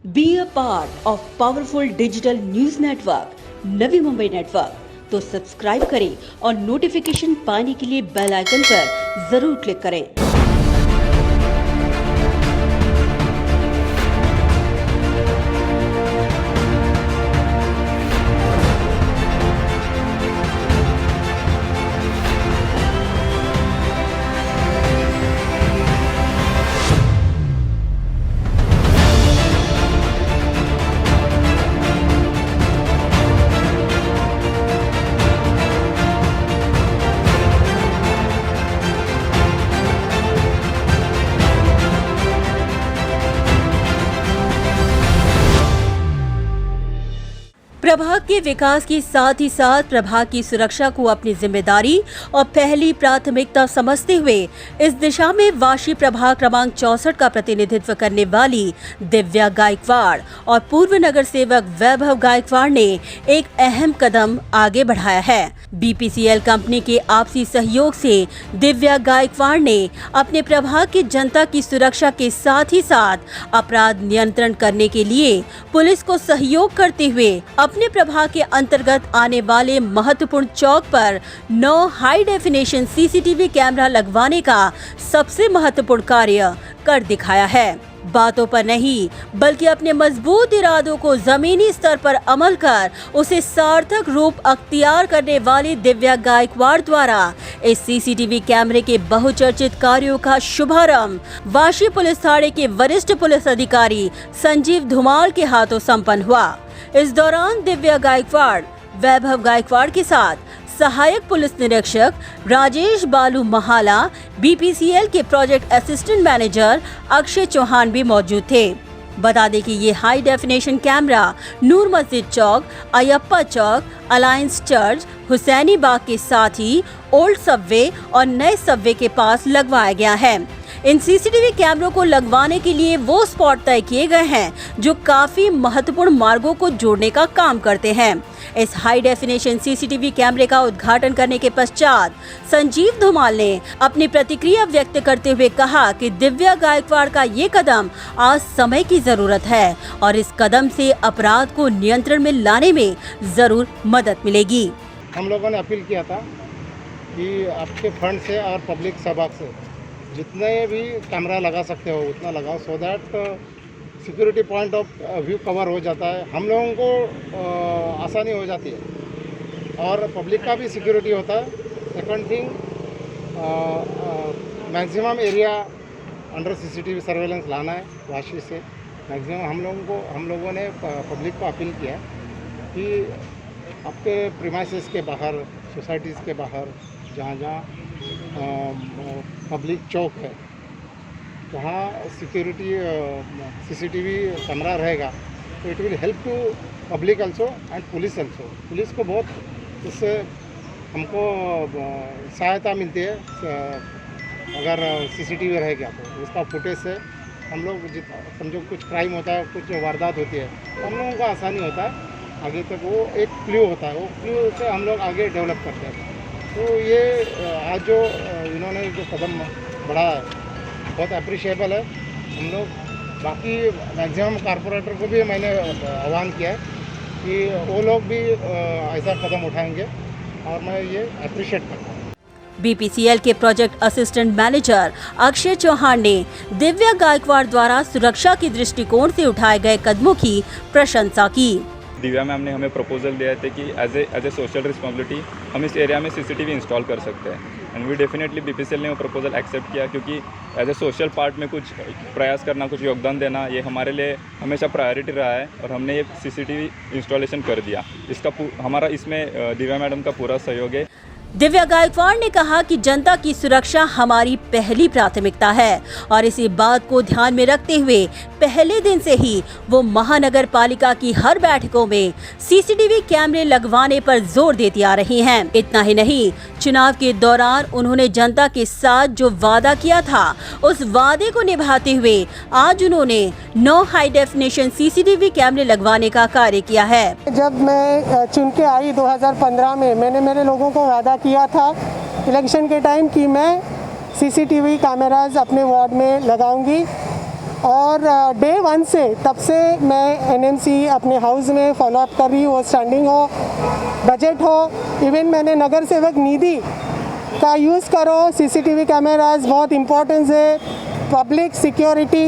Be a part of powerful digital news network Navi Mumbai network. तो subscribe करें और notification पाने के लिए बेल आइकन पर जरूर क्लिक करें। प्रभाग के विकास के साथ ही साथ प्रभाग की सुरक्षा को अपनी जिम्मेदारी और पहली प्राथमिकता समझते हुए इस दिशा में वाशी प्रभाग क्रमांक 64 का प्रतिनिधित्व करने वाली दिव्या गायकवाड़ और पूर्व नगर सेवक वैभव गायकवाड़ ने एक अहम कदम आगे बढ़ाया है। बीपीसीएल कंपनी के आपसी सहयोग से दिव्या गायकवाड़ ने अपने प्रभाग की जनता की सुरक्षा के साथ ही साथ अपराध नियंत्रण करने के लिए पुलिस को सहयोग करते हुए अपने प्रभाग के अंतर्गत आने वाले महत्वपूर्ण चौक पर 9 हाई डेफिनेशन सीसीटीवी कैमरा लगवाने का सबसे महत्वपूर्ण कार्य कर दिखाया है। बातों पर नहीं बल्कि अपने मजबूत इरादों को जमीनी स्तर पर अमल कर उसे सार्थक रूप अख्तियार करने वाली दिव्या गायकवाड़ द्वारा इस सीसीटीवी कैमरे के बहुचर्चित कार्यों का शुभारंभ वाशी पुलिस थाने के वरिष्ठ पुलिस अधिकारी संजीव धुमाल के हाथों संपन्न हुआ। इस दौरान दिव्या गायकवाड़ वैभव गायकवाड़ के साथ सहायक पुलिस निरीक्षक राजेश बालू महाला, बीपीसीएल के project assistant manager Akshay Chauhan भी मौजूद थे। बता दें कि ये हाई डेफिनेशन कैमरा नूर मस्जिद चौक, अयप्पा चौक, अलायंस चर्च, हुसैनी बाग के साथ ही ओल्ड सबवे और नए सबवे के पास लगवाया गया है। इन सीसीटीवी कैमरों को लगवाने के लिए वो स्पॉट तय किए गए हैं जो काफी महत्वपूर्ण मार्गों को जोड़ने का काम करते हैं। इस हाई डेफिनेशन सीसीटीवी कैमरे का उद्घाटन करने के पश्चात संजीव धुमाल ने अपनी प्रतिक्रिया व्यक्त करते हुए कहा कि दिव्या गायकवाड़ का ये कदम आज समय की जरूरत है और इस कदम से अपराध को नियंत्रण में लाने में जरूर मदद मिलेगी। हम लोगों ने अपील किया था कि आपके फंड से और पब्लिक सहभाग से जितने भी कैमरा लगा सकते हो उतना लगाओ, so that security point of view cover हो जाता है, हम लोगों को आसानी हो जाती है और पब्लिक का भी सिक्योरिटी होता है। Second thing, maximum area under CCTV surveillance लाना है वाशी से। मैक्सिमम हम लोगों ने पब्लिक को अपील किया कि आपके प्रीमाइसेस के बाहर, सोसाइटीज़ के बाहर, जहाँ पब्लिक चौक है वहाँ सिक्योरिटी सीसीटीवी कैमरा रहेगा तो it will help to public also and police also. Police को बहुत इससे हमको सहायता मिलती है। अगर सीसीटीवी रहेगा तो उसका फुटेज से हम लोग समझो कुछ क्राइम होता है, कुछ वारदात होती है तो हम लोगों को आसानी होता है आगे तक। वो एक क्लू होता है, वो क्लू से हम लोग आगे डेवलप करते हैं। तो ये आज जो इन्होंने जो कदम बढ़ाया है बहुत अप्रिशिएबल है। हम लोग बाकी मैक्सिमम कारपोरेटर को भी मैंने आह्वान किया है कि वो लोग भी ऐसा कदम उठाएंगे और मैं ये अप्रिशिएट करता हूँ। बीपीसीएल के project assistant manager Akshay Chauhan ने दिव्या गायकवाड़ द्वारा सुरक्षा की दृष्टिकोण से उठाए गए कदमों की प्रशंसा की। दिव्या मैम ने हमें प्रपोजल दिया था कि एज ए सोशल रिस्पॉन्सिबिलिटी हम इस एरिया में सीसीटीवी इंस्टॉल कर सकते हैं एंड वी डेफिनेटली बीपीसीएल ने वो प्रपोजल एक्सेप्ट किया क्योंकि एज ए सोशल पार्ट में कुछ प्रयास करना, कुछ योगदान देना ये हमारे लिए हमेशा प्रायोरिटी रहा है और हमने ये सीसीटीवी इंस्टॉलेशन कर दिया। इसका हमारा इसमें दिव्या मैडम का पूरा सहयोग है। दिव्या गायकवाड़ ने कहा कि जनता की सुरक्षा हमारी पहली प्राथमिकता है और इसी बात को ध्यान में रखते हुए पहले दिन से ही वो महानगर पालिका की हर बैठकों में सीसीटीवी कैमरे लगवाने पर जोर देती आ रही हैं। इतना ही नहीं, चुनाव के दौरान उन्होंने जनता के साथ जो वादा किया था उस वादे को निभाते हुए आज उन्होंने 9 हाई डेफिनेशन सीसीटीवी कैमरे लगवाने का कार्य किया है। जब मैं चुन के आई 2015 में, मैंने मेरे लोगों को वादा किया था इलेक्शन के टाइम कि मैं सीसीटीवी कैमरास अपने वार्ड में लगाऊंगी और डे 1 से तब से मैं एनएमसी अपने हाउस में फॉलोअप कर रही हूँ, वो स्टैंडिंग हो, बजट हो। इवन मैंने नगर सेवक निधि का यूज़ करो, सीसीटीवी कैमराज बहुत इम्पोर्टेंस है, public security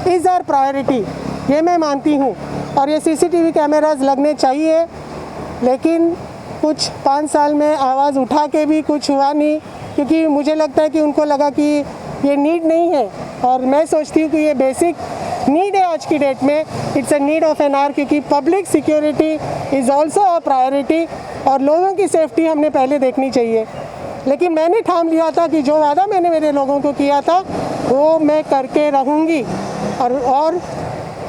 is our priority, ये मैं मानती हूँ। और ये सीसीटीवी कैमराज लगने चाहिए, लेकिन कुछ 5 साल में आवाज़ उठा के भी कुछ हुआ नहीं, क्योंकि मुझे लगता है कि उनको लगा कि ये नीड नहीं है। और मैं सोचती हूँ कि ये बेसिक नीड है आज की डेट में, it's a need of an hour, क्योंकि public security is also a priority और लोगों की सेफ्टी हमने पहले देखनी चाहिए। लेकिन मैंने ठान लिया था कि जो वादा मैंने मेरे लोगों को किया था वो मैं करके रहूँगी। और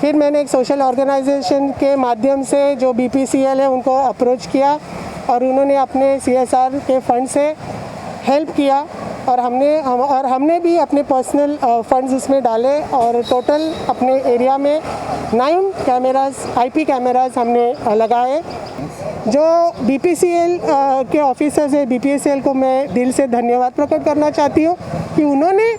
फिर मैंने एक सोशल ऑर्गेनाइजेशन के माध्यम से जो BPCL है उनको अप्रोच किया और उन्होंने अपने CSR के फंड से हेल्प किया और हमने भी अपने पर्सनल फंड्स उसमें डाले और टोटल अपने एरिया में 9 कैमराज IP कैमराज हमने लगाए। जो BPCL के ऑफिसर्स है, BPCL को मैं दिल से धन्यवाद प्रकट करना चाहती हूँ कि उन्होंने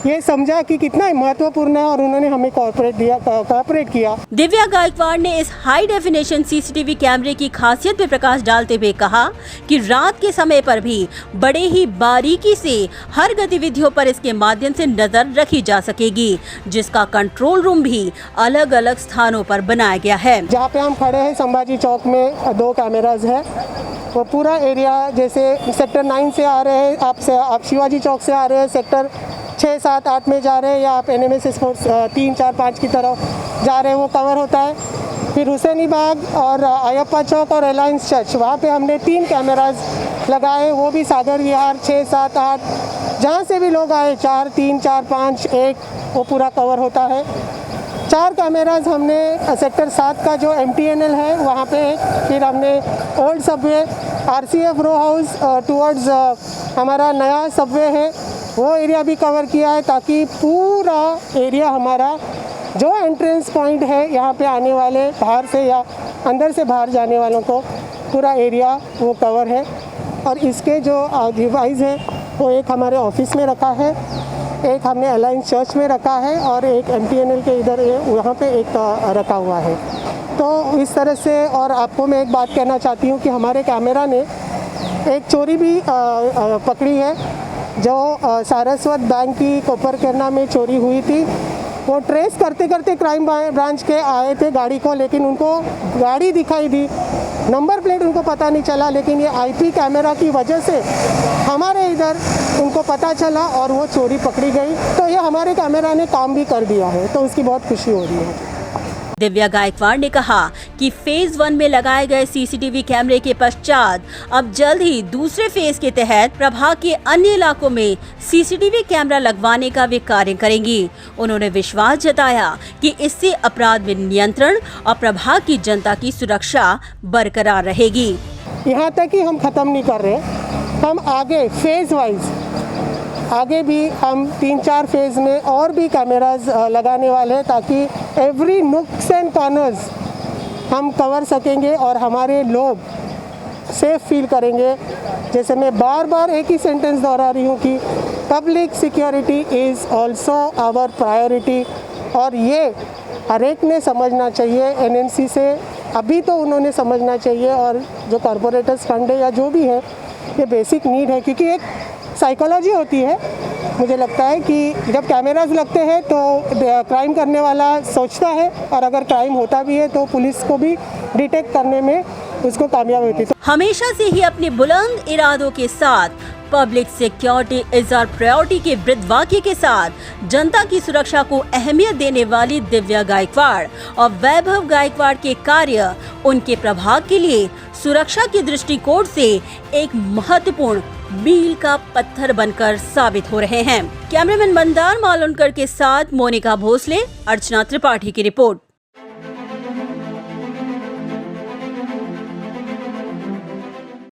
ये समझा कि कितना महत्वपूर्ण है और उन्होंने हमें कोऑपरेट किया। दिव्या गायकवाड़ ने इस हाई डेफिनेशन CCTV कैमरे की खासियत पे प्रकाश डालते हुए कहा कि रात के समय पर भी बड़े ही बारीकी से हर गतिविधियों पर इसके माध्यम से नजर रखी जा सकेगी, जिसका कंट्रोल रूम भी अलग अलग स्थानों पर बनाया गया है। जहाँ पे हम खड़े हैं संभाजी चौक में 2 कैमराज है, वो पूरा एरिया जैसे सेक्टर 9 से आ रहे हैं, आप शिवाजी चौक से आ रहे हैं, सेक्टर 6, 7, 8 में जा रहे हैं या आप NMS स्पोर्ट्स 3, 4, 5 की तरफ जा रहे हैं, वो कवर होता है। फिर हुसैनी बाग और अयप्पा चौक और अलायंस चर्च, वहाँ पे हमने 3 कैमराज लगाए, वो भी सागर विहार 6, 7, 8 जहाँ से भी लोग आए 4, 3, 4, 5, 1 वो पूरा कवर होता है। 4 कैमराज हमने सेक्टर 7 का जो MTNL है वहाँ पे, फिर हमने old subway RCF row house towards हमारा नया सबवे है वो एरिया भी कवर किया है, ताकि पूरा एरिया हमारा जो एंट्रेंस पॉइंट है यहाँ पे आने वाले बाहर से या अंदर से बाहर जाने वालों को पूरा एरिया वो कवर है। और इसके जो डिवाइस है वो एक हमारे ऑफिस में रखा है, एक हमने अलायंस चर्च में रखा है और एक MTNL के इधर वहाँ पे एक रखा हुआ है। तो इस तरह से। और आपको मैं एक बात कहना चाहती हूँ कि हमारे कैमरा ने एक चोरी भी पकड़ी है, जो सारस्वत बैंक की कोपरकेरना में चोरी हुई थी। वो ट्रेस करते करते क्राइम ब्रांच के आए थे गाड़ी को, लेकिन उनको गाड़ी दिखाई दी, नंबर प्लेट उनको पता नहीं चला, लेकिन ये IP कैमरा की वजह से हमारे इधर उनको पता चला और वो चोरी पकड़ी गई। तो ये हमारे कैमरा ने काम भी कर दिया है, तो उसकी बहुत खुशी हो रही है। दिव्या गायकवाड़ ने कहा कि फेज 1 में लगाए गए CCTV कैमरे के पश्चात अब जल्द ही दूसरे फेज के तहत प्रभाग के अन्य इलाकों में CCTV कैमरा लगवाने का वे कार्य करेंगी। उन्होंने विश्वास जताया कि इससे अपराध में नियंत्रण और प्रभाग की जनता की सुरक्षा बरकरार रहेगी। यहाँ तक कि हम ख़त्म नहीं कर रहे, हम आगे फेज वाइज आगे भी हम 3-4 फेज़ में और भी कैमराज लगाने वाले हैं, ताकि एवरी नुक्स एंड कॉर्नर्स हम कवर सकेंगे और हमारे लोग सेफ फील करेंगे। जैसे मैं बार बार एक ही सेंटेंस दोहरा रही हूँ कि public security is also our priority, और ये हर एक ने समझना चाहिए। NMC से अभी तो उन्होंने समझना चाहिए, और जो कॉरपोरेटर्स फंड है या जो भी है, ये बेसिक नीड है, क्योंकि एक साइकोलॉजी होती है। मुझे लगता है कि जब कैमराज लगते हैं तो क्राइम करने वाला सोचता है, और अगर क्राइम होता भी है तो पुलिस को भी डिटेक्ट करने में उसको कामयाब होती है। हमेशा से ही अपने बुलंद इरादों के साथ public security is our priority के वृद्ध वाक्य के साथ जनता की सुरक्षा को अहमियत देने वाली दिव्या गायकवाड़ और वैभव गायकवाड़ के कार्य उनके प्रभाग के लिए सुरक्षा के दृष्टिकोण से एक महत्वपूर्ण मील का पत्थर बनकर साबित हो रहे हैं। कैमरामैन मंदार मालुनकर के साथ मोनिका भोसले, अर्चना त्रिपाठी की रिपोर्ट।